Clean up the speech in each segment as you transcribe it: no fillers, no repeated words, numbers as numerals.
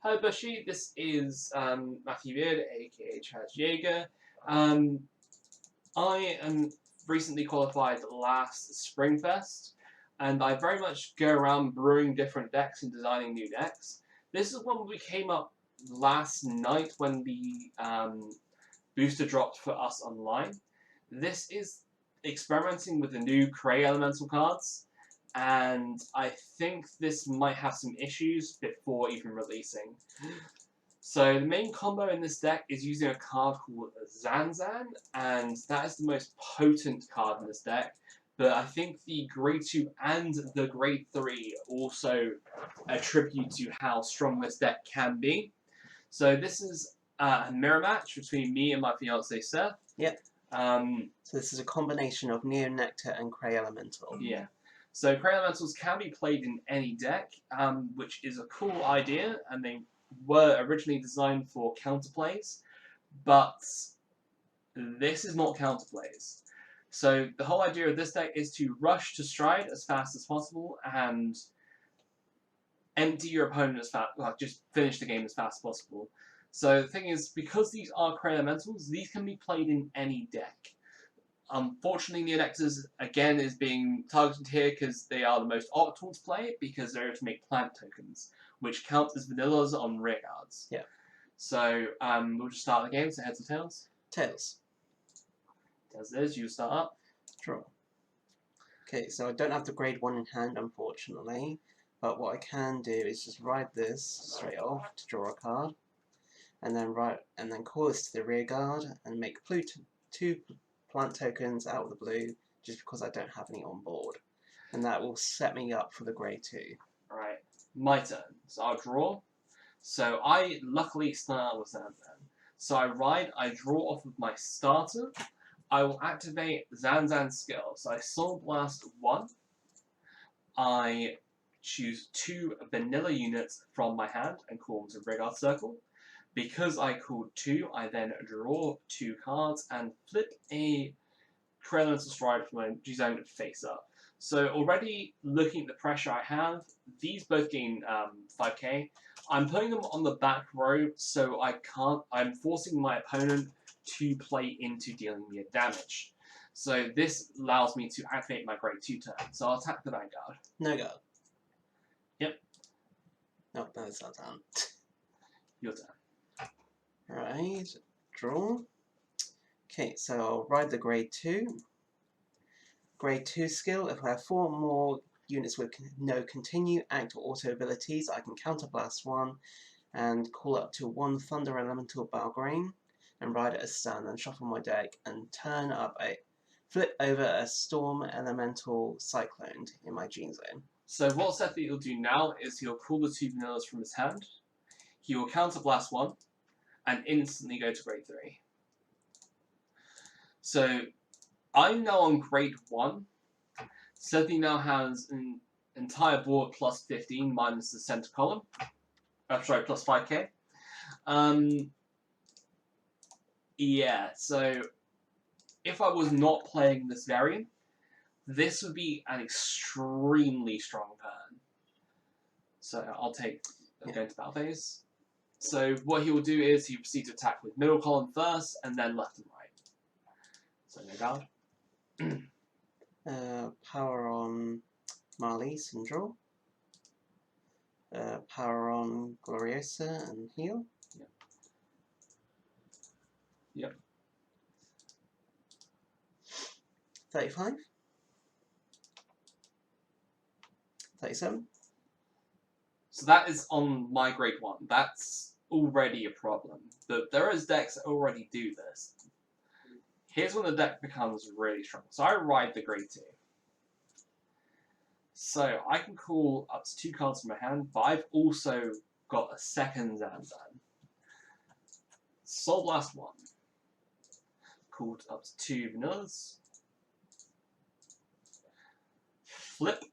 Hi Bushy, this is Matthew Beard, aka Chaz Jaeger. I am recently qualified last Springfest, and I very much go around brewing different decks and designing new decks. This is one we came up last night when the booster dropped for us online. This is experimenting with the new Cray Elemental cards, and I think this might have some issues before even releasing. So the main combo in this deck is using a card called Zanzan, and that is the most potent card in this deck. But I think the Grade 2 and the Grade 3 also attribute to how strong this deck can be. So this is a mirror match between me and my fiance Seth. Yep. So this is a combination of Neo Nectar and Cray Elemental. Yeah. So Cray Elementals can be played in any deck, which is a cool idea, and they were originally designed for counterplays, but this is not counterplays. So the whole idea of this deck is to rush to stride as fast as possible and empty your opponent as fast, well, just finish the game as fast as possible. So the thing is, because these are Cray Elementals, these can be played in any deck. Unfortunately, Neo Nectars, again, is being targeted here because they are the most optimal to play because they're able to make plant tokens, which count as vanillas on rear guards. Yeah. So, we'll just start the game, so heads or tails? Tails. Tails it is, you start up. Draw. Okay, so I don't have the grade 1 in hand, unfortunately, but what I can do is just ride this straight off to draw a card, and then call this to the rear guard and make two plant tokens out of the blue just because I don't have any on board, and that will set me up for the grade 2. Alright, my turn. So I'll draw. So I luckily start with Zanzan. So I draw off of my starter. I will activate Zanzan's skill. So I Soul Blast 1. I choose 2 vanilla units from my hand and call them to rear guard circle. Because I called 2, I then draw 2 cards and flip a Cray Elemental Stride from my G-Zone face up. So already looking at the pressure I have, these both gain 5k. I'm putting them on the back row, so I'm forcing my opponent to play into dealing me a damage. So this allows me to activate my grade 2 turn. So I'll attack the Vanguard. No guard. Yep. No, that's our turn. Your turn. Right, draw. Okay, so I'll ride the grade 2. Grade 2 skill, if I have 4 more units with no continue, act, or auto abilities, I can counterblast 1 and call up to 1 Thunder Elemental Balgrain and ride it as stun and shuffle my deck and flip over a Storm Elemental Cyclone in my Gene Zone. So what Seth will do now is he'll pull the 2 vanillas from his hand, he will counterblast 1, and instantly go to grade 3. So I'm now on grade 1. Seth now has an entire board plus 15 minus the center column. Sorry, plus 5k. Yeah, so if I was not playing this variant, this would be an extremely strong turn. So I'll take go into battle phase. So what he will do is he proceeds to attack with middle column first and then left and right. So no guard. Power on Marlies and draw. Power on Gloriosa and heal. Yep. Yep. 35. 37. So that is on my grade 1. That's already a problem. But there is decks that already do this. Here's when the deck becomes really strong. So I ride the grade 2. So I can call up to 2 cards from my hand, but I've also got a second Zanzan. Soul Blast 1. Called up to 2 vanillas. Flip.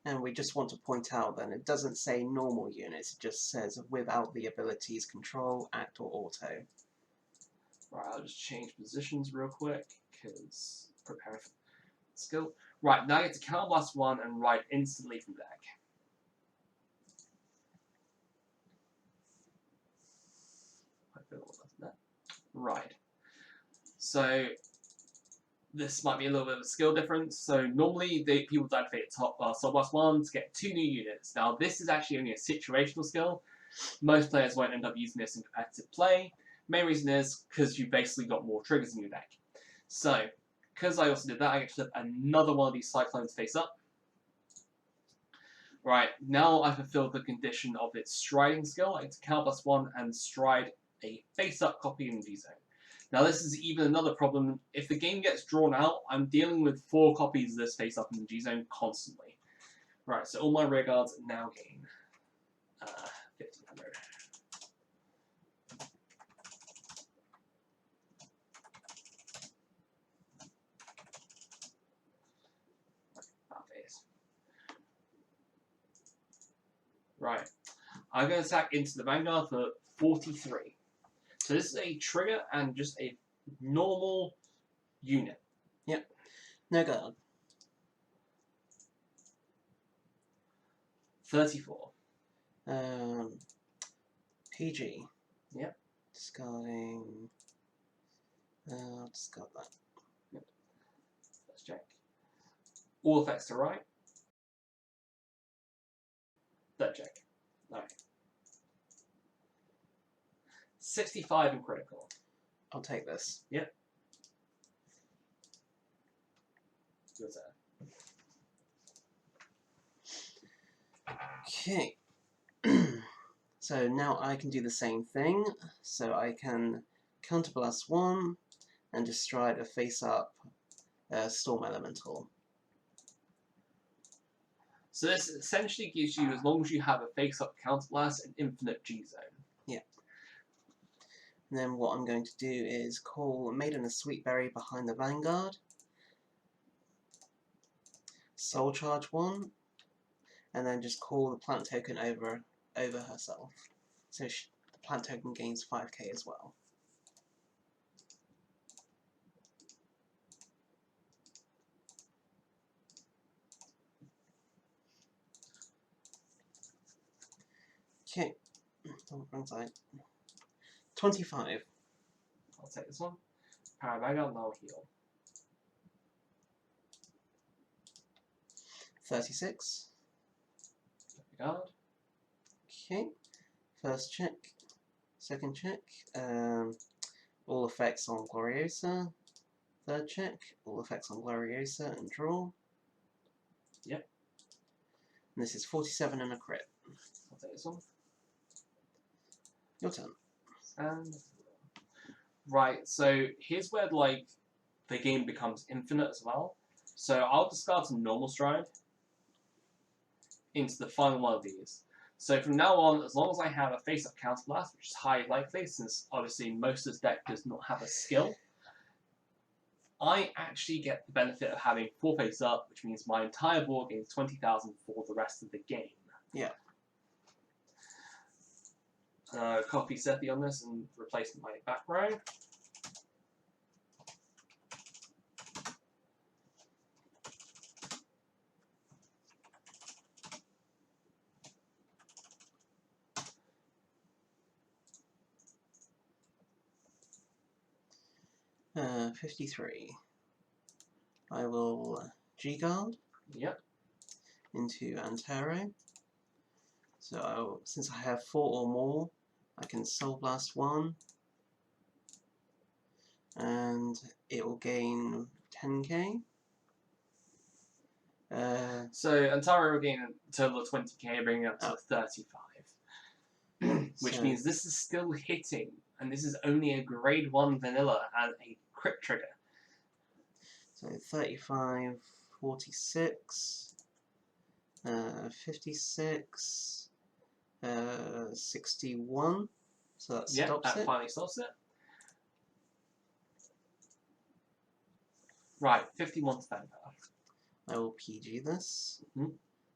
And we just want to point out then, it doesn't say normal units, it just says without the abilities control, act, or auto. Right, I'll just change positions real quick, because prepare for skill. Right, now I get to counterblast 1 and ride instantly from deck. Right. So this might be a little bit of a skill difference. So normally people would activate Soul Blast 1 to get 2 new units. Now this is actually only a situational skill. Most players won't end up using this in competitive play. Main reason is because you basically got more triggers in your deck. So, because I also did that, I get to flip another one of these Cyclones face up. Right, now I've fulfilled the condition of its striding skill. I get to counter +1 and stride a face-up copy in the G-Zone. Now this is even another problem. If the game gets drawn out, I'm dealing with 4 copies of this face-up in the G-Zone constantly. Right, so all my rear guards now gain 1500. Right, I'm going to attack into the Vanguard for 43. So this is a trigger and just a normal unit. Yep. No guard. 34. PG. Yep. Discarding. I'll discard that. Yep. Let's check. All effects to right. Third check. Alright. 65 and critical. I'll take this. Yep. Your turn. Okay. So now I can do the same thing. So I can counterblast 1 and just stride a face-up Storm Elemental. So this essentially gives you, as long as you have a face-up counterblast, an infinite G-Zone. Yeah. And then what I'm going to do is call Maiden of Sweetberry behind the Vanguard. Soul Charge 1. And then just call the plant token over herself. So the plant token gains 5k as well. Okay, wrong side. 25. I'll take this one. Power Vanguard and I'll heal. 36. Guard. Okay, first check, second check, all effects on Gloriosa, third check, all effects on Gloriosa and draw. Yep. And this is 47 and a crit. I'll take this one. Your turn. And right, so here's where like the game becomes infinite as well. So I'll discard some normal stride into the final one of these. So from now on, as long as I have a face-up counterblast, which is highly likely since obviously most of this deck does not have a skill, I actually get the benefit of having 4 face-up, which means my entire board gains 20,000 for the rest of the game. Yeah. Copy Sephi on this and replace my back row. Uh, 53. I will G-Guard. Yep. Into Antero. So since I have 4 or more, I can Soul Blast 1, and it will gain 10k. So Antara will gain a total of 20k, bringing it up to 35. Which means this is still hitting, and this is only a grade 1 vanilla and a crit trigger. So 35, 46, 56, 61. So that stops that it. finally stops it. Right, 51 standard. I will PG this.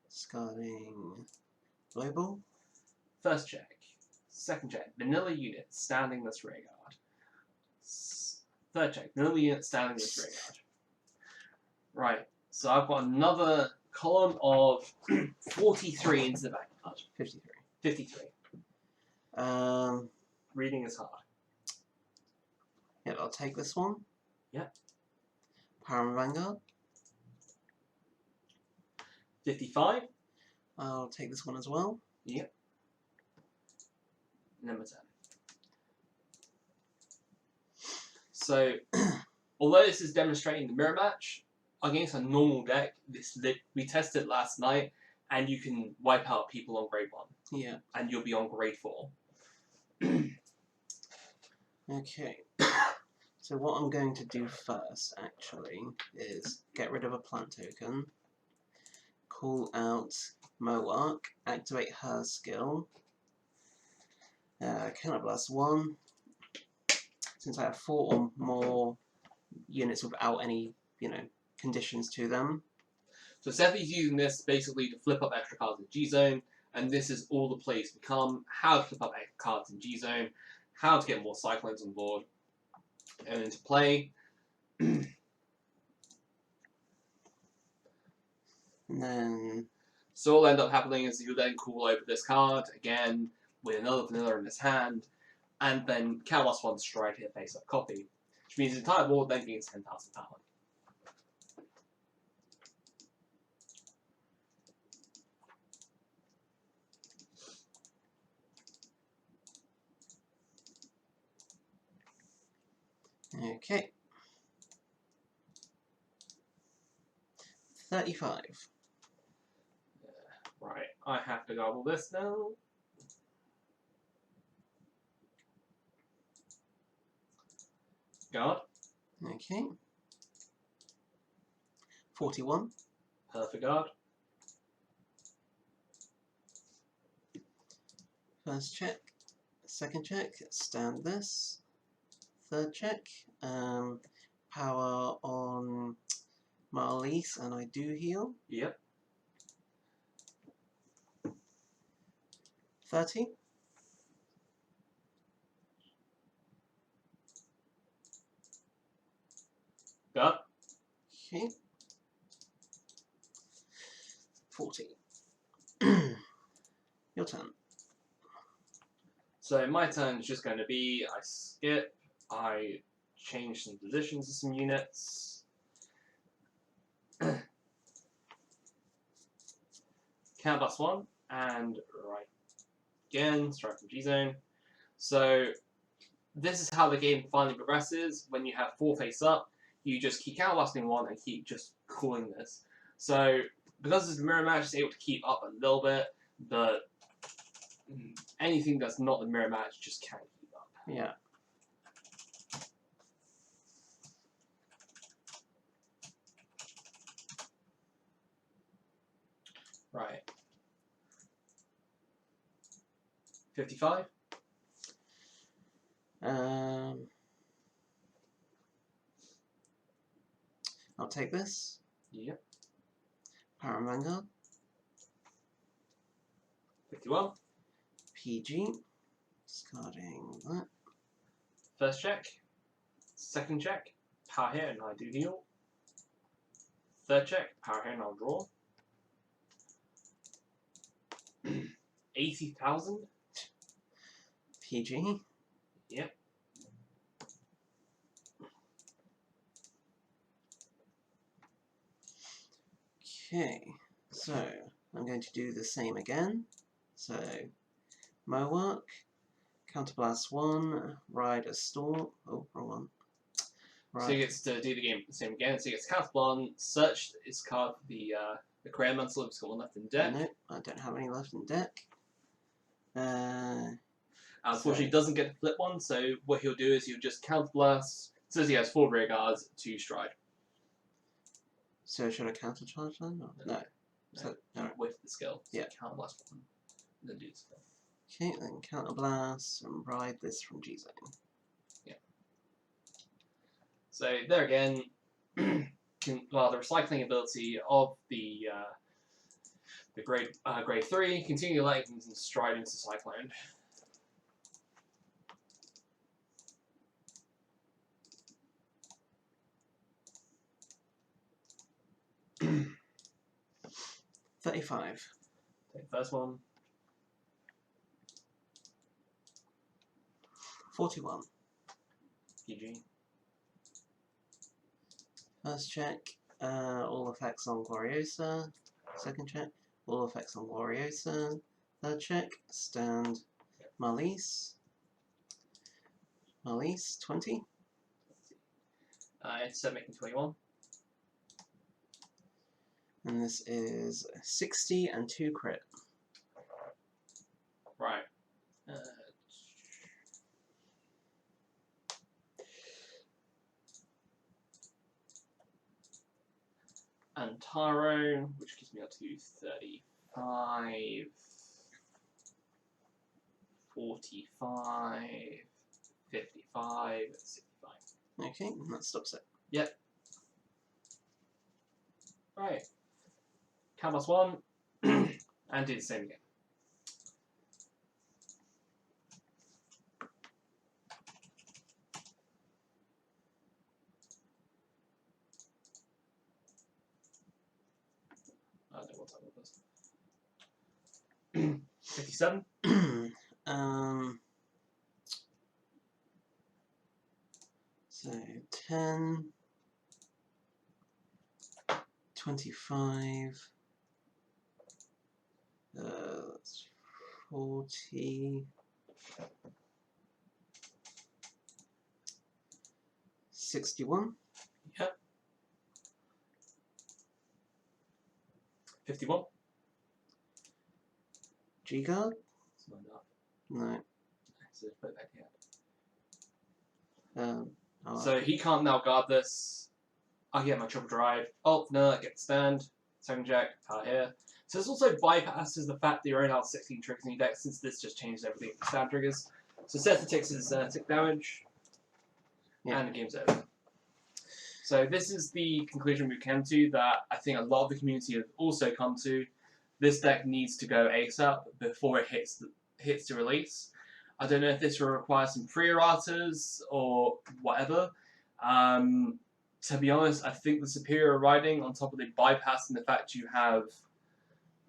Discarding global. First check. Second check. Vanilla unit standing this rear guard. Third check. Vanilla unit standing this rear guard. Right, so I've got another column of 43 into the back guard. 53. 53. Reading is hard. Yep, I'll take this one. Yep. Power Vanguard. 55. I'll take this one as well. Yep. Number 10. So, although this is demonstrating the mirror match against a normal deck, we tested last night, and you can wipe out people on grade 1. Yeah. And you'll be on grade 4. Okay. So what I'm going to do first, actually, is get rid of a plant token, call out Moark, activate her skill, Counterblast 1. Since I have 4 or more units without any, conditions to them. So Sethie's using this basically to flip up extra cards in G-Zone, and this is all the plays become: how to flip up extra cards in G-Zone, how to get more Cyclones on board and into play. And then... So what will end up happening is you then call over this card, again, with another vanilla in his hand, and then Counterblast 1 stride hit face up copy, which means the entire board then gains 10,000 power. Okay. 35. Right, I have to gobble this now. Guard. Okay. 41. Perfect guard. First check. Second check. Stand this. Third check. Power on Marlies, and I do heal. Yep. 30. Guard. Okay. 40. Your turn. So my turn is just going to be, I skip, I change some positions of some units. Counterblast 1, and right again, strike from G-Zone. So this is how the game finally progresses. When you have 4 face up, you just keep counterblasting 1 and keep just cooling this. So because it's a mirror match, it's able to keep up a little bit, but anything that's not the mirror match just can't keep up. Yeah. Right. 55. I'll take this. Yep. Power Vanguard. 51. PG. Discarding that. First check. Second check. Power hit and I do heal. Third check. Power hit and I'll draw. 80,000. PG. Yep. Okay, so I'm going to do the same again. So, Moark, Counterblast 1, Ride a Storm. Oh, wrong one. Right. So he gets to do the same again. So he gets Counterblast, search his card for the Cray Elemental if he's got one left in deck. Nope, I don't have any left in deck. Unfortunately, he doesn't get to flip one, so what he'll do is he'll just Counterblast. Says he has 4 rear guards, 2 stride. So should I countercharge then? Or? No. So, no. With the skill. So Yeah. Counterblast 1. And then do the skill. Okay, then Counterblast and ride this from G-Zone. Yeah. So there again, the recycling ability of the grade 3 continue lightnings and stride into Cyclone. $35. Take the first one. 41. PG. First check, all effects on Gloriosa. Second check, all effects on Gloriosa. Third check, stand Marlies. Marlies, 20. Instead of making 21. And this is 60 and 2 crit. Right. And Taro, which gives me up to 35, 45, 55, 65. Okay, and that stops it. Yep. Right. Count plus 1, and do the same again. I don't know what time it was. 57. So 10, 25, that's 40, 61. Yep. 51. G-guard? It's not enough. No. So put it back here. Oh, So he can't now guard this. I get my triple drive. Oh, no, I get the stand. Second jack, power here. So this also bypasses the fact that you only have 16 triggers in your deck, since this just changes everything to stand triggers. So Seth takes his tick damage, and the game's over. So this is the conclusion we came to that I think a lot of the community have also come to. This deck needs to go ASAP before it hits the release. I don't know if this will require some pre-erratas or whatever. To be honest, I think the superior writing, on top of the bypassing the fact you have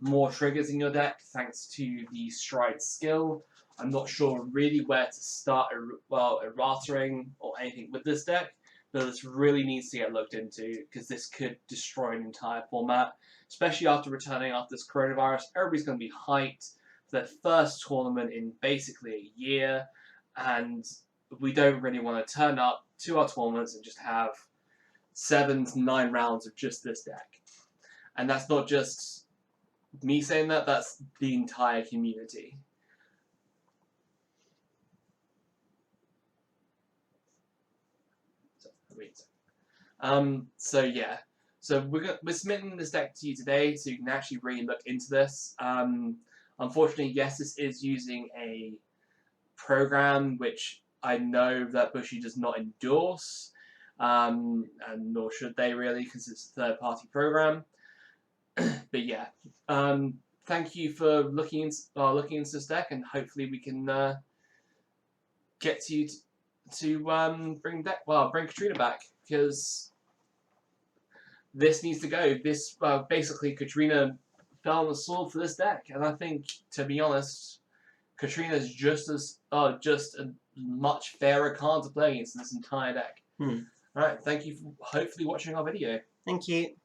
more triggers in your deck thanks to the Stride skill, I'm not sure really where to start errataing or anything with this deck, but this really needs to get looked into because this could destroy an entire format, especially after returning after this coronavirus. Everybody's going to be hyped for their first tournament in basically a year, and we don't really want to turn up to our tournaments and just have 7 to 9 rounds of just this deck. And that's not just me saying that, that's the entire community. So yeah, so we're submitting this deck to you today, so you can actually really look into this. Unfortunately, yes, this is using a program which I know that Bushy does not endorse, and nor should they really, because it's a third-party program. But yeah, thank you for looking into this deck, and hopefully we can get you to bring Katrina back, because this needs to go. This basically Katrina fell on the sword for this deck, and I think, to be honest, Katrina is just a much fairer card to play against this entire deck. Alright, thank you for hopefully watching our video. Thank you.